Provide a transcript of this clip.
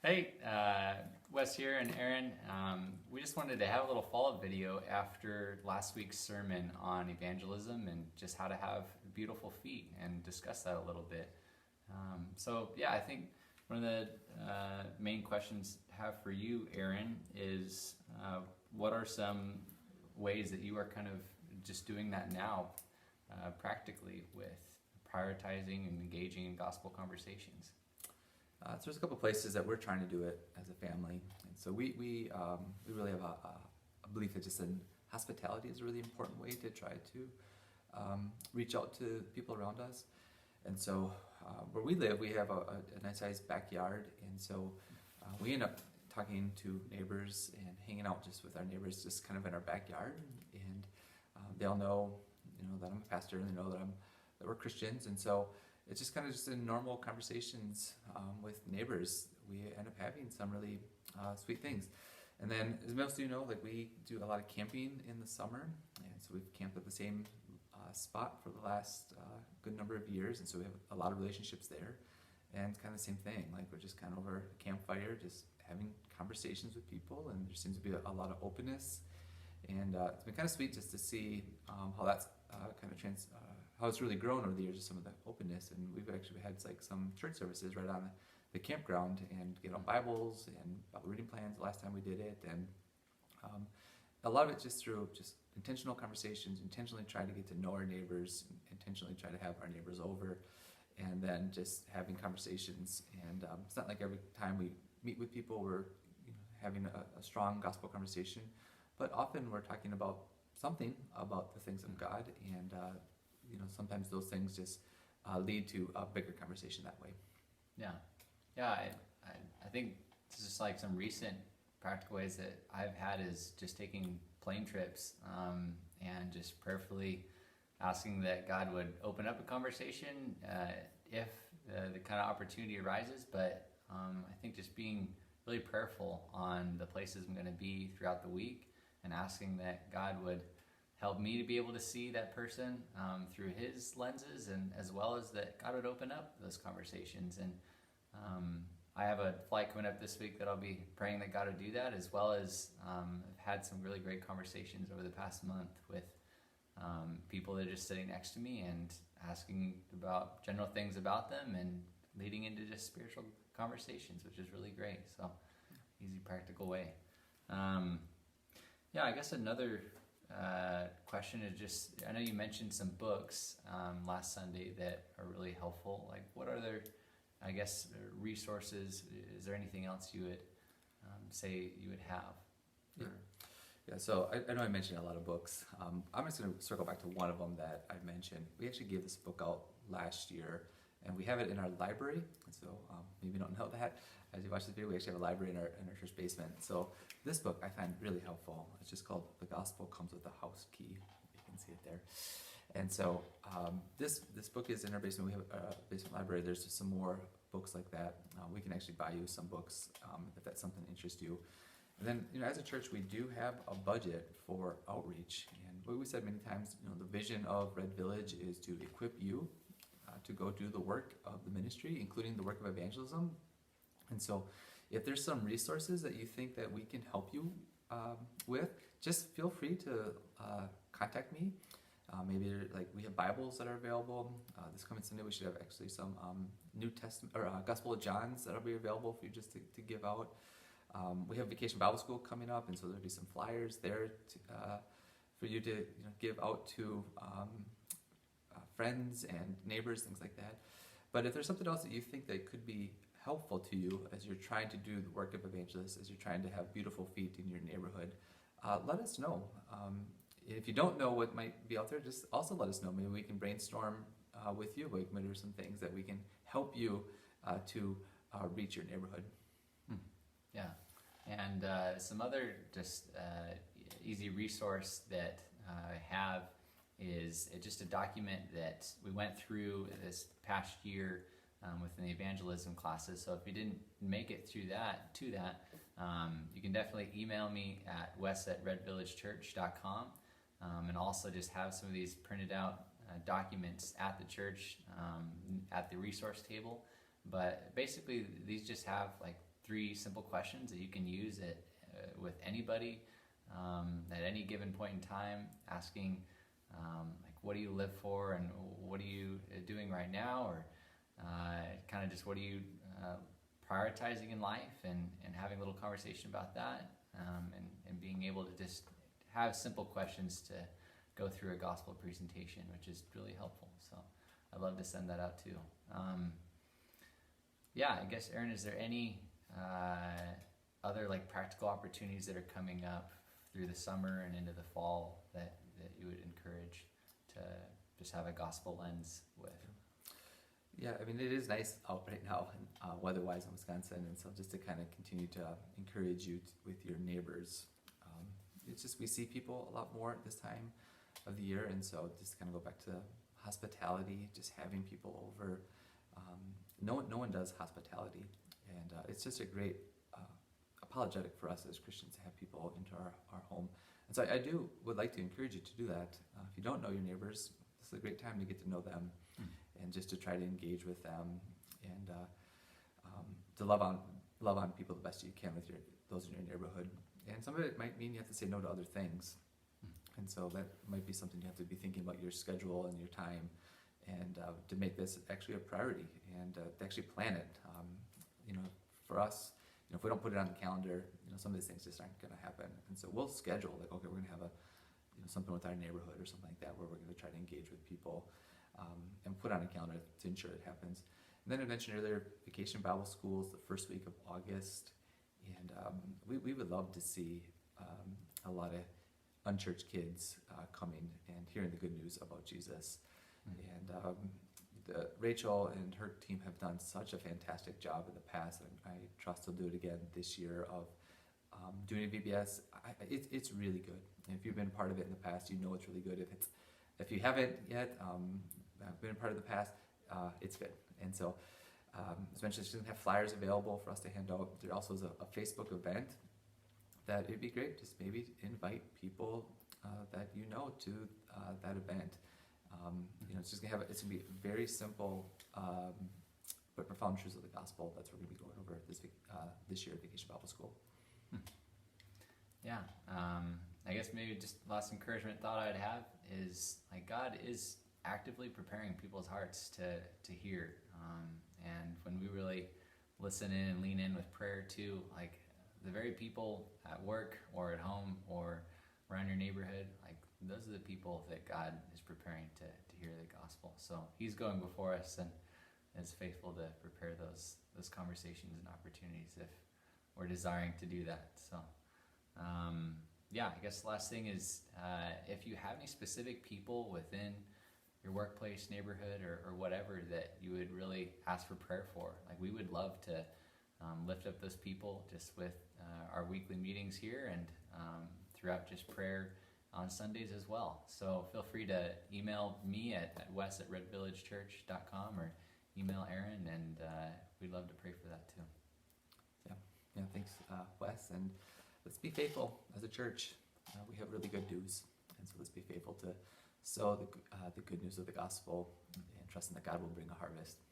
Hey, Wes here and Aaron. We just wanted to have a little follow-up video after last week's sermon on evangelism and just how to have beautiful feet and discuss that a little bit. I think one of the main questions I have for you, Aaron, is what are some ways that you are kind of just doing that now practically with prioritizing and engaging in gospel conversations? So there's a couple places that we're trying to do it as a family, and so we really have a belief that just hospitality is a really important way to try to reach out to people around us. And so where we live, we have a nice sized backyard, and so we end up talking to neighbors and hanging out just with our neighbors, just kind of in our backyard, and they all know, that I'm a pastor, and they know that we're Christians, and so it's just kind of just in normal conversations with neighbors. We end up having some really sweet things. And then, as most of you know, like we do a lot of camping in the summer, and so we've camped at the same spot for the last good number of years, and so we have a lot of relationships there. And kind of the same thing, like we're just kind of over a campfire, just having conversations with people, and there seems to be a lot of openness. And it's been kind of sweet just to see how that's how it's really grown over the years, just some of the openness. And we've actually had like some church services right on the campground and get on Bibles and Bible reading plans the last time we did it. And a lot of it just through just intentional conversations, intentionally trying to get to know our neighbors, intentionally try to have our neighbors over, and then just having conversations. And it's not like every time we meet with people we're having a strong gospel conversation, but often we're talking about something about the things of God, and sometimes those things just lead to a bigger conversation that way. I think it's just like some recent practical ways that I've had is just taking plane trips and just prayerfully asking that God would open up a conversation if the kind of opportunity arises, but I think just being really prayerful on the places I'm going to be throughout the week and asking that God would help me to be able to see that person through his lenses, and as well as that God would open up those conversations. And I have a flight coming up this week that I'll be praying that God would do that, as well as I've had some really great conversations over the past month with people that are just sitting next to me and asking about general things about them and leading into just spiritual conversations, which is really great. So easy, practical way. I guess another question is just, I know you mentioned some books last Sunday that are really helpful. Like, what are there, I guess, resources? Is there anything else you would say you would have? Sure. Yeah, so I know I mentioned a lot of books. I'm just going to circle back to one of them that I mentioned. We actually gave this book out last year, and we have it in our library. So maybe you don't know that. As you watch this video, we actually have a library in our church basement. So this book I find really helpful. It's just called The Gospel Comes with a House Key. You can see it there. And so this book is in our basement. We have a basement library. There's just some more books like that. We can actually buy you some books if that's something that interests you. And then, as a church, we do have a budget for outreach. And what we said many times, the vision of Red Village is to equip you to go do the work of the ministry, including the work of evangelism. And so if there's some resources that you think that we can help you with, just feel free to contact me. Maybe like we have Bibles that are available. This coming Sunday we should have actually some New Testament or Gospel of John's that'll be available for you just to give out. We have Vacation Bible School coming up, and so there'll be some flyers there for you to give out to friends and neighbors, things like that. But if there's something else that you think that could be helpful to you as you're trying to do the work of evangelists, as you're trying to have beautiful feet in your neighborhood, let us know. If you don't know what might be out there, just also let us know. Maybe we can brainstorm with you. Maybe there's some things that we can help you to reach your neighborhood. Yeah, and some other just easy resource that I have is just a document that we went through this past year within the evangelism classes. So if you didn't make it through that, you can definitely email me at wes@redvillagechurch.com, and also just have some of these printed out documents at the church at the resource table. But basically, these just have like 3 simple questions that you can use with anybody at any given point in time, asking like, what do you live for, and what are you doing right now, or kind of just what are you prioritizing in life, and having a little conversation about that, and being able to just have simple questions to go through a gospel presentation, which is really helpful. So I'd love to send that out too. Yeah, I guess, Aaron, is there any other like practical opportunities that are coming up through the summer and into the fall that you would encourage to just have a gospel lens with? Yeah, I mean, it is nice out right now, weather-wise in Wisconsin, and so just to kind of continue to encourage you with your neighbors. It's just, we see people a lot more at this time of the year, and so just kind of go back to hospitality, just having people over. No one does hospitality, and it's just a great apologetic for us as Christians to have people into our home. And so I would like to encourage you to do that. If you don't know your neighbors, this is a great time to get to know them, and just to try to engage with them, and to love on people the best you can with those in your neighborhood. And some of it might mean you have to say no to other things, and so that might be something you have to be thinking about your schedule and your time, and to make this actually a priority, and to actually plan it. For us, if we don't put it on the calendar, some of these things just aren't going to happen. And so we'll schedule, like, okay, we're going to have something with our neighborhood or something like that, where we're going to try to engage with people, and put on a calendar to ensure it happens. And then I mentioned earlier, Vacation Bible Schools the first week of August, and we would love to see a lot of unchurched kids coming and hearing the good news about Jesus. And Rachel and her team have done such a fantastic job in the past, and I trust they'll do it again this year of doing a VBS. It's really good. And if you've been part of it in the past, you know it's really good. If you haven't yet been a part of the past, it's good. And so, as mentioned, she's going to have flyers available for us to hand out. There also is a Facebook event that it'd be great just maybe invite people that you know to that event. It's just gonna it's gonna be very simple but profound truths of the gospel. That's what we're gonna be going over this year at Vacation Bible School. Yeah, I guess maybe just last encouragement thought I'd have is, like, God is actively preparing people's hearts to hear, and when we really listen in and lean in with prayer too, like the very people at work or at home or around your neighborhood, like those are the people that God is preparing to hear the gospel. So He's going before us and is faithful to prepare those conversations and opportunities if we're desiring to do that. So yeah, I guess the last thing is if you have any specific people within your workplace, neighborhood, or whatever that you would really ask for prayer for, like we would love to lift up those people just with our weekly meetings here and throughout just prayer on Sundays as well. So feel free to email me at wes@redvillagechurch.com or email Aaron, and we'd love to pray for that too. Yeah, thanks, Wes. And let's be faithful as a church. We have really good news, and so let's be faithful to sow the good news of the gospel, and trusting that God will bring a harvest.